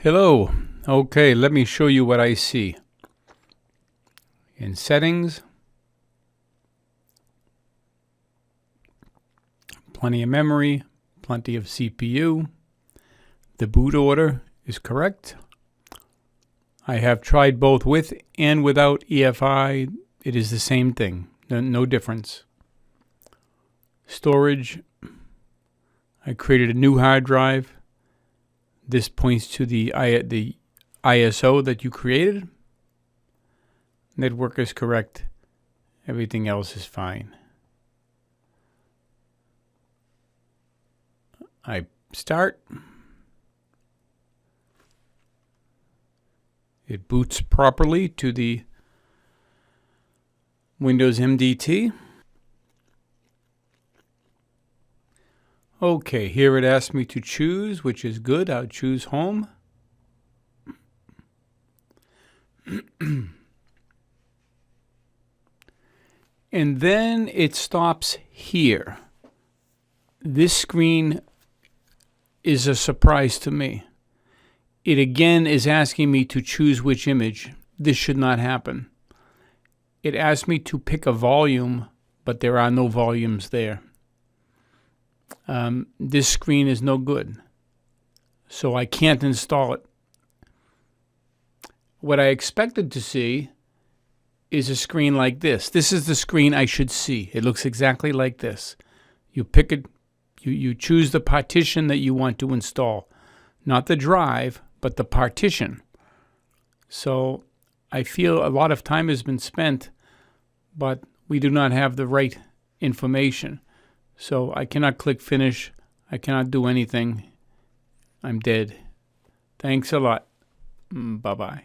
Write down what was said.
Hello. Okay, let me show you what I see. In settings, plenty of memory, plenty of CPU. The boot order is correct. I have tried both with and without EFI. It is the same thing, no difference. Storage, I created a new hard drive. This points to the ISO that you created. Network is correct. Everything else is fine. I start. It boots properly to the Windows MDT. Okay, here it asks me to choose, which is good. I'll choose home. And then it stops here. This screen is a surprise to me. It again is asking me to choose which image. This should not happen. It asked me to pick a volume, but there are no volumes there. This screen is no good, so I can't install it. What I expected to see is a screen like this. This is the screen I should see. It looks exactly like this. You pick it, you choose the partition that you want to install, not the drive, but the partition. So I feel a lot of time has been spent, but we do not have the right information. So I cannot click finish. I cannot do anything. I'm dead. Thanks a lot. Bye-bye.